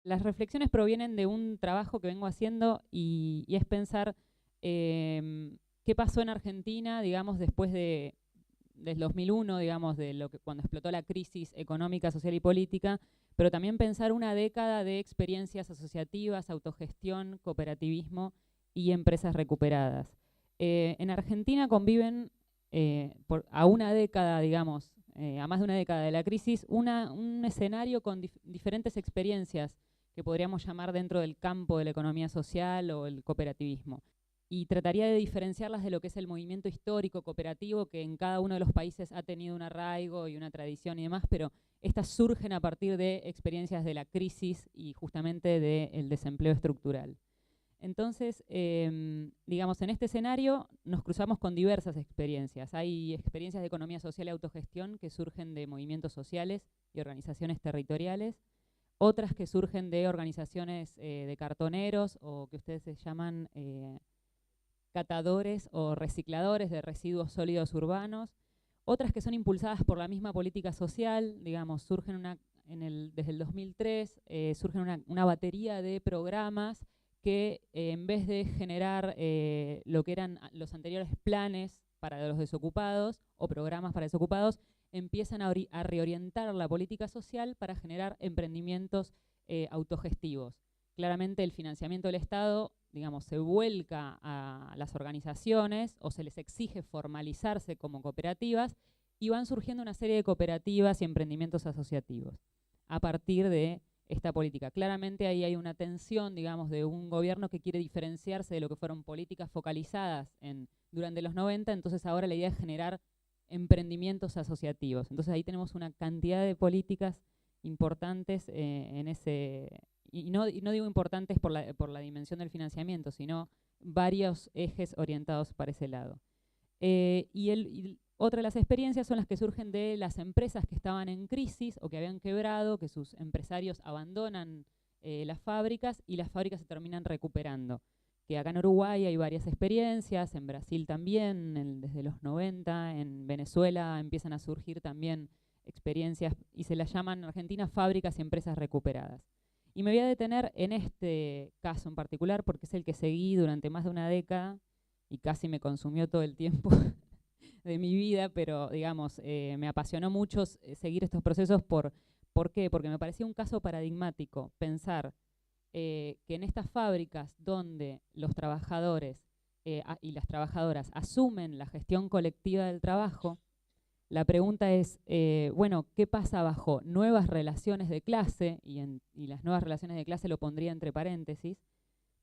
Las reflexiones provienen de un trabajo que vengo haciendo y es pensar qué pasó en Argentina, digamos, después del 2001, digamos, cuando explotó la crisis económica, social y política, pero también pensar una década de experiencias asociativas, autogestión, cooperativismo y empresas recuperadas. En Argentina conviven a una década, digamos, a más de una década de la crisis, un escenario con diferentes experiencias que podríamos llamar dentro del campo de la economía social o el cooperativismo. Y trataría de diferenciarlas de lo que es el movimiento histórico cooperativo, que en cada uno de los países ha tenido un arraigo y una tradición y demás, pero estas surgen a partir de experiencias de la crisis y justamente del desempleo estructural. Entonces, digamos, en este escenario nos cruzamos con diversas experiencias. Hay experiencias de economía social y autogestión que surgen de movimientos sociales y organizaciones territoriales, otras que surgen de organizaciones de cartoneros o que ustedes se llaman catadores o recicladores de residuos sólidos urbanos, otras que son impulsadas por la misma política social, digamos, surgen desde el 2003, surgen una batería de programas que en vez de generar lo que eran los anteriores planes para los desocupados o programas para desocupados, empiezan a reorientar la política social para generar emprendimientos autogestivos. Claramente el financiamiento del Estado, digamos, se vuelca a las organizaciones o se les exige formalizarse como cooperativas y van surgiendo una serie de cooperativas y emprendimientos asociativos a partir de esta política. Claramente ahí hay una tensión, digamos, de un gobierno que quiere diferenciarse de lo que fueron políticas focalizadas durante los 90, entonces ahora la idea es generar emprendimientos asociativos. Entonces ahí tenemos una cantidad de políticas importantes en ese... Y no digo importantes por la dimensión del financiamiento, sino varios ejes orientados para ese lado. Otra de las experiencias son las que surgen de las empresas que estaban en crisis o que habían quebrado, que sus empresarios abandonan las fábricas y las fábricas se terminan recuperando. Que acá en Uruguay hay varias experiencias, en Brasil también, desde los 90, en Venezuela empiezan a surgir también experiencias y se las llaman en Argentina fábricas y empresas recuperadas. Y me voy a detener en este caso en particular porque es el que seguí durante más de una década y casi me consumió todo el tiempo de mi vida, pero digamos, me apasionó mucho seguir estos procesos. ¿Por qué? Porque me parecía un caso paradigmático pensar que en estas fábricas donde los trabajadores y las trabajadoras asumen la gestión colectiva del trabajo, la pregunta es, bueno, ¿qué pasa bajo nuevas relaciones de clase? Y las nuevas relaciones de clase lo pondría entre paréntesis,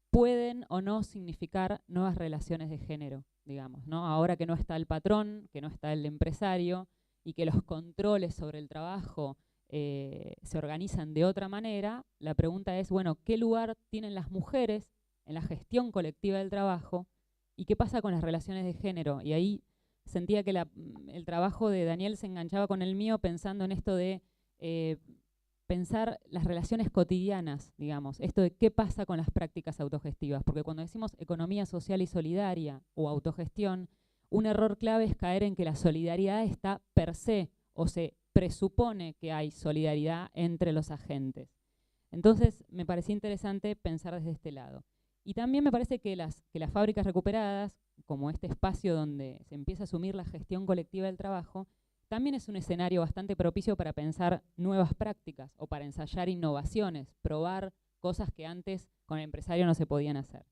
pueden o no significar nuevas relaciones de género, digamos, ¿no? Ahora que no está el patrón, que no está el empresario y que los controles sobre el trabajo se organizan de otra manera, la pregunta es, bueno, ¿qué lugar tienen las mujeres en la gestión colectiva del trabajo y qué pasa con las relaciones de género? Y ahí sentía que el trabajo de Daniel se enganchaba con el mío pensando en esto de pensar las relaciones cotidianas, digamos, esto de qué pasa con las prácticas autogestivas, porque cuando decimos economía social y solidaria o autogestión, un error clave es caer en que la solidaridad está per se o se presupone que hay solidaridad entre los agentes. Entonces me parecía interesante pensar desde este lado. Y también me parece que las fábricas recuperadas, como este espacio donde se empieza a asumir la gestión colectiva del trabajo, también es un escenario bastante propicio para pensar nuevas prácticas o para ensayar innovaciones, probar cosas que antes con el empresario no se podían hacer.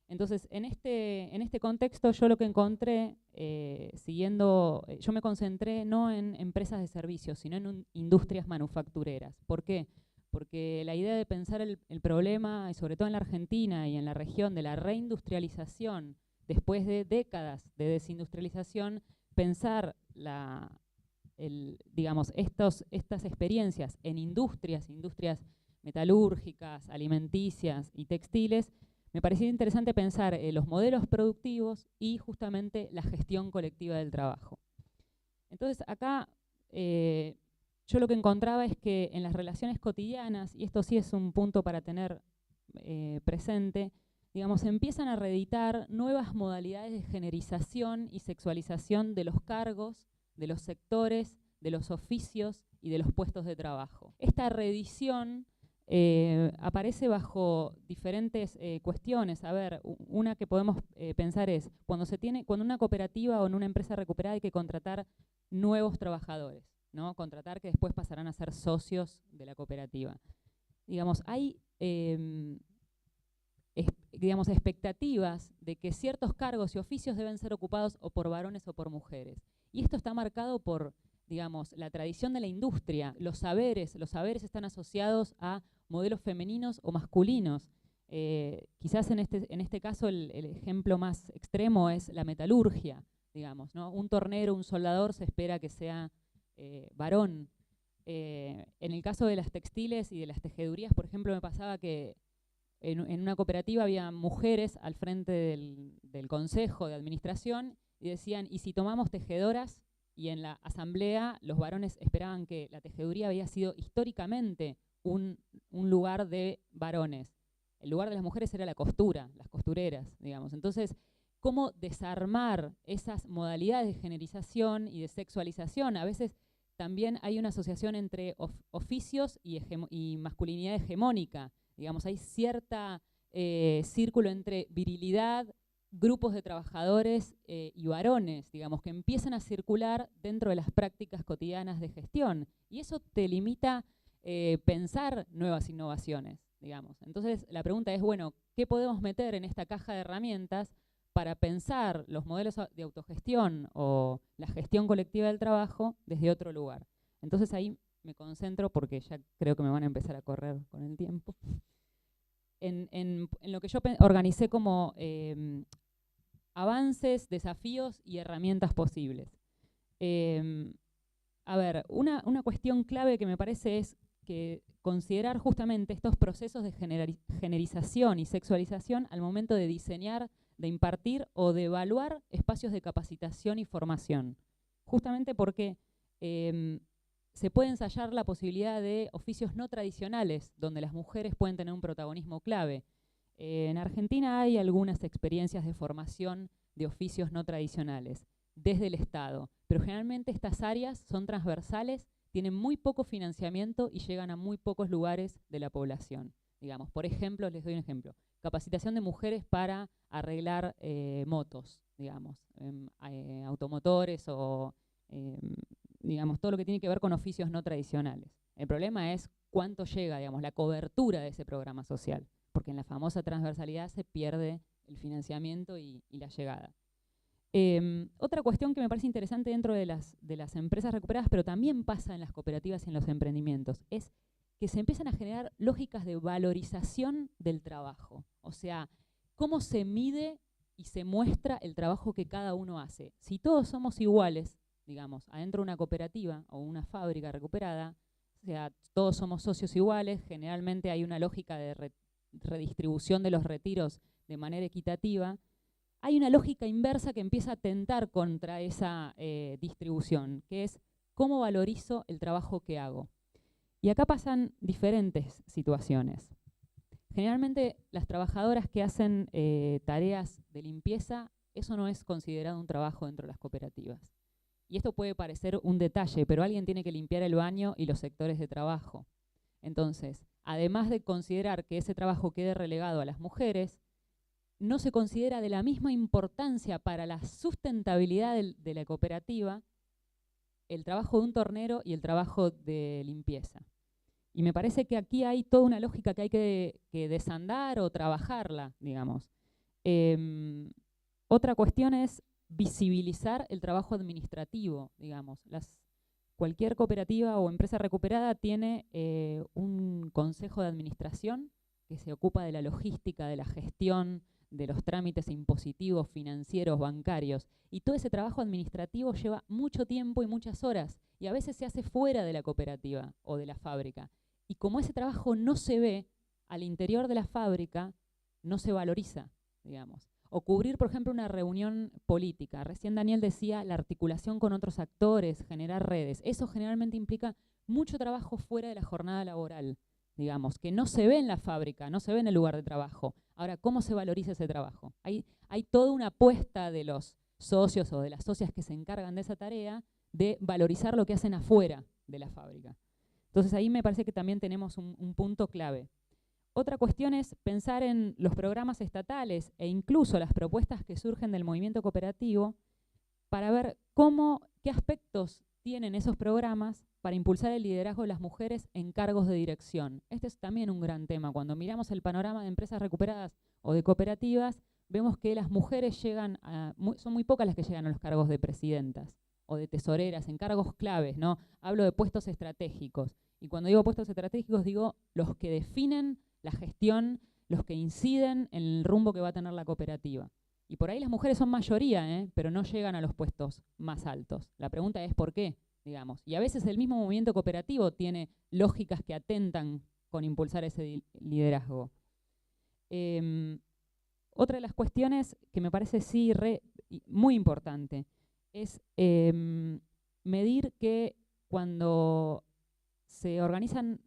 Entonces, en este contexto yo lo que encontré, yo me concentré no en empresas de servicios, sino en industrias manufactureras. ¿Por qué? Porque la idea de pensar el problema, y sobre todo en la Argentina y en la región, de la reindustrialización, después de décadas de desindustrialización, pensar digamos, estas experiencias en industrias metalúrgicas, alimenticias y textiles, me parecía interesante pensar los modelos productivos y justamente la gestión colectiva del trabajo. Entonces acá yo lo que encontraba es que en las relaciones cotidianas, y esto sí es un punto para tener presente, digamos, empiezan a reeditar nuevas modalidades de generización y sexualización de los cargos, de los sectores, de los oficios y de los puestos de trabajo. Esta reedición aparece bajo diferentes cuestiones. A ver, una que podemos pensar es, cuando una cooperativa o en una empresa recuperada hay que contratar nuevos trabajadores, ¿no? Contratar que después pasarán a ser socios de la cooperativa. Digamos, hay digamos, expectativas de que ciertos cargos y oficios deben ser ocupados o por varones o por mujeres. Y esto está marcado por, digamos, la tradición de la industria. Los saberes están asociados a modelos femeninos o masculinos. Quizás en este caso el ejemplo más extremo es la metalurgia, digamos, ¿no? Un tornero, un soldador se espera que sea varón. En el caso de las textiles y de las tejedurías, por ejemplo, me pasaba que en una cooperativa había mujeres al frente del consejo de administración y decían, ¿y si tomamos tejedoras? Y en la asamblea los varones esperaban que la tejeduría había sido históricamente un lugar de varones. El lugar de las mujeres era la costura, las costureras, digamos. Entonces, ¿cómo desarmar esas modalidades de generización y de sexualización? A veces también hay una asociación entre oficios y masculinidad hegemónica. Digamos, hay cierta círculo entre virilidad, grupos de trabajadores y varones, digamos, que empiezan a circular dentro de las prácticas cotidianas de gestión. Y eso te limita pensar nuevas innovaciones, digamos. Entonces, la pregunta es, bueno, ¿qué podemos meter en esta caja de herramientas para pensar los modelos de autogestión o la gestión colectiva del trabajo desde otro lugar? Entonces ahí me concentro, porque ya creo que me van a empezar a correr con el tiempo, en lo que yo organicé como avances, desafíos y herramientas posibles. A ver, una cuestión clave que me parece es que considerar justamente estos procesos de generización y sexualización al momento de diseñar, de impartir o de evaluar espacios de capacitación y formación. Justamente porque se puede ensayar la posibilidad de oficios no tradicionales, donde las mujeres pueden tener un protagonismo clave. En Argentina hay algunas experiencias de formación de oficios no tradicionales desde el Estado, pero generalmente estas áreas son transversales, tienen muy poco financiamiento y llegan a muy pocos lugares de la población. Digamos, por ejemplo, les doy un ejemplo, capacitación de mujeres para arreglar motos, digamos, automotores o digamos, todo lo que tiene que ver con oficios no tradicionales. El problema es cuánto llega, digamos, la cobertura de ese programa social, porque en la famosa transversalidad se pierde el financiamiento y la llegada. Otra cuestión que me parece interesante dentro de las empresas recuperadas, pero también pasa en las cooperativas y en los emprendimientos, es que se empiezan a generar lógicas de valorización del trabajo. O sea, cómo se mide y se muestra el trabajo que cada uno hace. Si todos somos iguales, digamos, adentro de una cooperativa o una fábrica recuperada, o sea, todos somos socios iguales, generalmente hay una lógica de redistribución de los retiros de manera equitativa, hay una lógica inversa que empieza a tentar contra esa distribución, que es cómo valorizo el trabajo que hago. Y acá pasan diferentes situaciones. Generalmente las trabajadoras que hacen tareas de limpieza, eso no es considerado un trabajo dentro de las cooperativas. Y esto puede parecer un detalle, pero alguien tiene que limpiar el baño y los sectores de trabajo. Entonces, además de considerar que ese trabajo quede relegado a las mujeres, no se considera de la misma importancia para la sustentabilidad de la cooperativa el trabajo de un tornero y el trabajo de limpieza. Y me parece que aquí hay toda una lógica que hay que desandar o trabajarla, digamos. Otra cuestión es visibilizar el trabajo administrativo, digamos. Cualquier cooperativa o empresa recuperada tiene un consejo de administración que se ocupa de la logística, de la gestión, de los trámites impositivos, financieros, bancarios. Y todo ese trabajo administrativo lleva mucho tiempo y muchas horas, y a veces se hace fuera de la cooperativa o de la fábrica. Y como ese trabajo no se ve al interior de la fábrica, no se valoriza, digamos. O cubrir, por ejemplo, una reunión política. Recién Daniel decía la articulación con otros actores, generar redes. Eso generalmente implica mucho trabajo fuera de la jornada laboral, digamos, que no se ve en la fábrica, no se ve en el lugar de trabajo. Ahora, ¿cómo se valoriza ese trabajo? Hay toda una apuesta de los socios o de las socias que se encargan de esa tarea de valorizar lo que hacen afuera de la fábrica. Entonces ahí me parece que también tenemos un punto clave. Otra cuestión es pensar en los programas estatales e incluso las propuestas que surgen del movimiento cooperativo para ver qué aspectos tienen esos programas para impulsar el liderazgo de las mujeres en cargos de dirección. Este es también un gran tema. Cuando miramos el panorama de empresas recuperadas o de cooperativas, vemos que las mujeres son muy pocas las que llegan a los cargos de presidentas o de tesoreras, en cargos claves, ¿no? Hablo de puestos estratégicos. Y cuando digo puestos estratégicos, digo los que definen la gestión, los que inciden en el rumbo que va a tener la cooperativa. Y por ahí las mujeres son mayoría, pero no llegan a los puestos más altos. La pregunta es ¿por qué? Digamos. Y a veces el mismo movimiento cooperativo tiene lógicas que atentan con impulsar ese liderazgo. Otra de las cuestiones que me parece muy importante es medir que cuando se organizan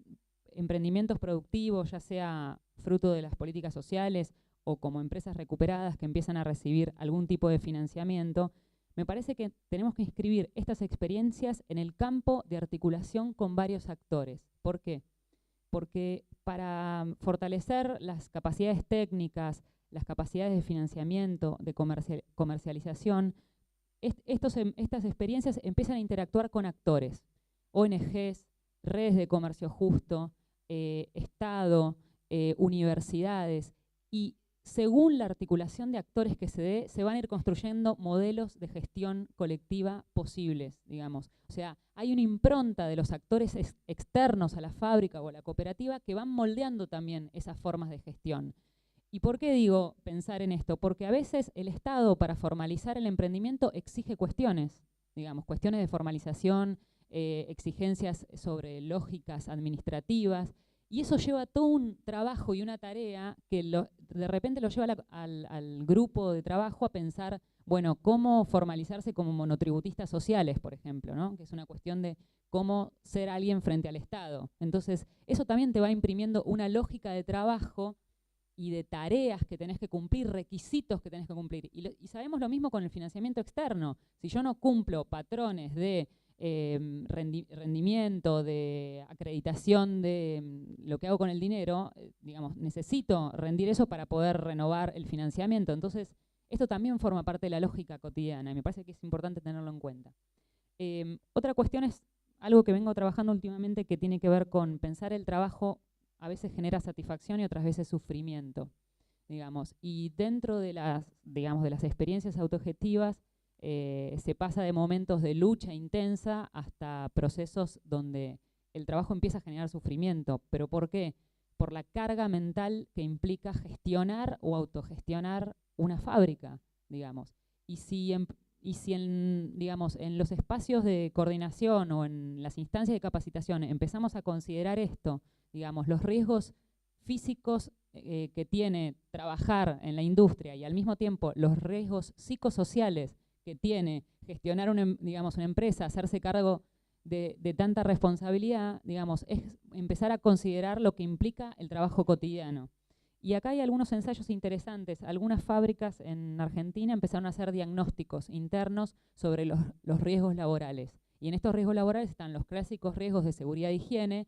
emprendimientos productivos, ya sea fruto de las políticas sociales o como empresas recuperadas que empiezan a recibir algún tipo de financiamiento, me parece que tenemos que inscribir estas experiencias en el campo de articulación con varios actores. ¿Por qué? Porque para fortalecer las capacidades técnicas, las capacidades de financiamiento, de comercialización, estas experiencias empiezan a interactuar con actores, ONGs, redes de comercio justo, Estado, universidades, y según la articulación de actores que se dé, se van a ir construyendo modelos de gestión colectiva posibles, digamos. O sea, hay una impronta de los actores externos a la fábrica o a la cooperativa que van moldeando también esas formas de gestión. ¿Y por qué digo pensar en esto? Porque a veces el Estado, para formalizar el emprendimiento, exige cuestiones, digamos, cuestiones de formalización, exigencias sobre lógicas administrativas, y eso lleva todo un trabajo y una tarea que de repente lo lleva al grupo de trabajo a pensar, bueno, cómo formalizarse como monotributistas sociales, por ejemplo, ¿no? Que es una cuestión de cómo ser alguien frente al Estado. Entonces, eso también te va imprimiendo una lógica de trabajo y de tareas que tenés que cumplir, requisitos que tenés que cumplir. Y sabemos lo mismo con el financiamiento externo. Si yo no cumplo patrones de rendimiento, de acreditación de lo que hago con el dinero, digamos, necesito rendir eso para poder renovar el financiamiento. Entonces, esto también forma parte de la lógica cotidiana y me parece que es importante tenerlo en cuenta. Otra cuestión es algo que vengo trabajando últimamente que tiene que ver con pensar el trabajo. A veces genera satisfacción y otras veces sufrimiento, digamos. Y dentro de las experiencias autogestivas se pasa de momentos de lucha intensa hasta procesos donde el trabajo empieza a generar sufrimiento. ¿Pero por qué? Por la carga mental que implica gestionar o autogestionar una fábrica, digamos. Y si digamos, en los espacios de coordinación o en las instancias de capacitación empezamos a considerar esto, digamos, los riesgos físicos que tiene trabajar en la industria y al mismo tiempo los riesgos psicosociales que tiene gestionar una empresa, hacerse cargo de tanta responsabilidad, digamos, es empezar a considerar lo que implica el trabajo cotidiano. Y acá hay algunos ensayos interesantes. Algunas fábricas en Argentina empezaron a hacer diagnósticos internos sobre los riesgos laborales. Y en estos riesgos laborales están los clásicos riesgos de seguridad e higiene,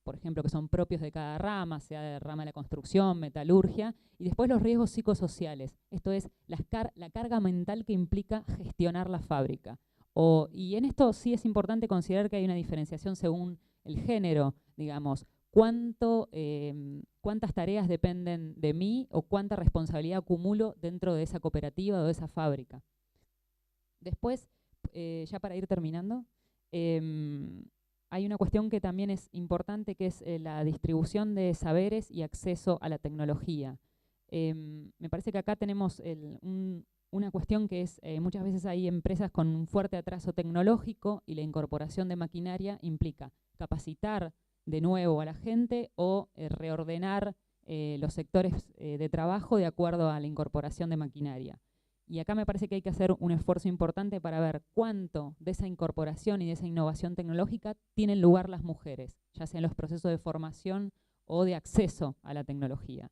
por ejemplo, que son propios de cada rama, sea de rama de la construcción, metalurgia, y después los riesgos psicosociales. Esto es la carga mental que implica gestionar la fábrica. Y en esto sí es importante considerar que hay una diferenciación según el género, digamos. ¿Cuántas tareas dependen de mí o cuánta responsabilidad acumulo dentro de esa cooperativa o de esa fábrica? Después, ya para ir terminando, hay una cuestión que también es importante, que es la distribución de saberes y acceso a la tecnología. Me parece que acá tenemos una cuestión que es, muchas veces hay empresas con un fuerte atraso tecnológico y la incorporación de maquinaria implica capacitar de nuevo a la gente o reordenar los sectores de trabajo de acuerdo a la incorporación de maquinaria. Y acá me parece que hay que hacer un esfuerzo importante para ver cuánto de esa incorporación y de esa innovación tecnológica tienen lugar las mujeres, ya sea en los procesos de formación o de acceso a la tecnología.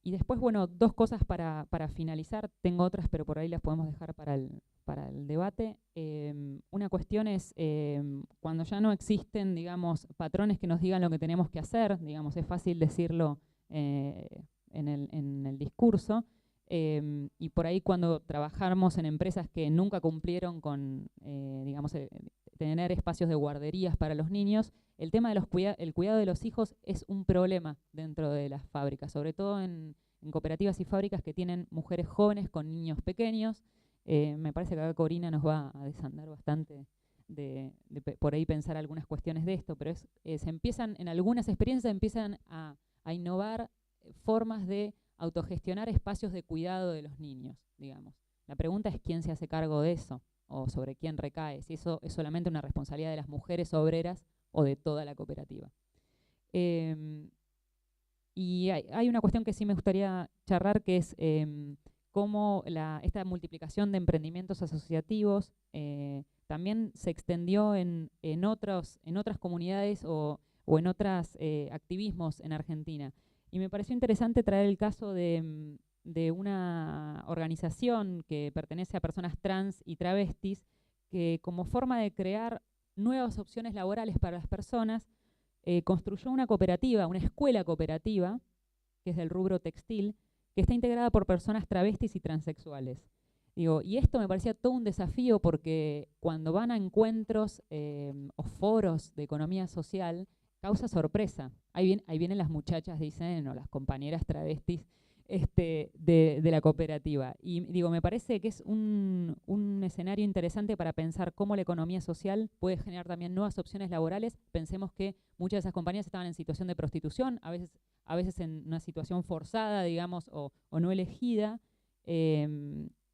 Y después, bueno, dos cosas para finalizar. Tengo otras, pero por ahí las podemos dejar para para el debate. Una cuestión es cuando ya no existen, digamos, patrones que nos digan lo que tenemos que hacer, digamos, es fácil decirlo en el discurso, y por ahí cuando trabajamos en empresas que nunca cumplieron con, digamos, tener espacios de guarderías para los niños, el tema de el cuidado de los hijos es un problema dentro de las fábricas, sobre todo en cooperativas y fábricas que tienen mujeres jóvenes con niños pequeños. Me parece que acá Corina nos va a desandar bastante de por ahí pensar algunas cuestiones de esto, pero se empiezan, en algunas experiencias se empiezan a innovar formas de autogestionar espacios de cuidado de los niños, digamos. La pregunta es quién se hace cargo de eso o sobre quién recae, si eso es solamente una responsabilidad de las mujeres obreras o de toda la cooperativa. Y hay una cuestión que sí me gustaría charlar, que es cómo esta multiplicación de emprendimientos asociativos también se extendió en otras comunidades o en otros activismos en Argentina. Y me pareció interesante traer el caso de una organización que pertenece a personas trans y travestis, que como forma de crear nuevas opciones laborales para las personas, construyó una cooperativa, una escuela cooperativa, que es del rubro textil, que está integrada por personas travestis y transexuales. Digo, y esto me parecía todo un desafío porque cuando van a encuentros o foros de economía social, causa sorpresa. Ahí vienen las muchachas, dicen, o las compañeras travestis de la cooperativa. Y digo, me parece que es un escenario interesante para pensar cómo la economía social puede generar también nuevas opciones laborales. Pensemos que muchas de esas compañías estaban en situación de prostitución, a veces en una situación forzada, digamos, o no elegida.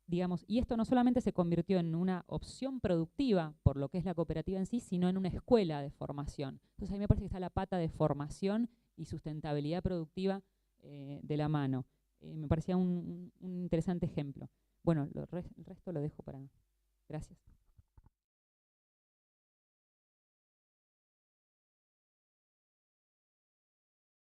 Digamos, y esto no solamente se convirtió en una opción productiva por lo que es la cooperativa en sí, sino en una escuela de formación. Entonces a mí me parece que está la pata de formación y sustentabilidad productiva de la mano. Me parecía un interesante ejemplo. Bueno, el resto lo dejo para... Gracias.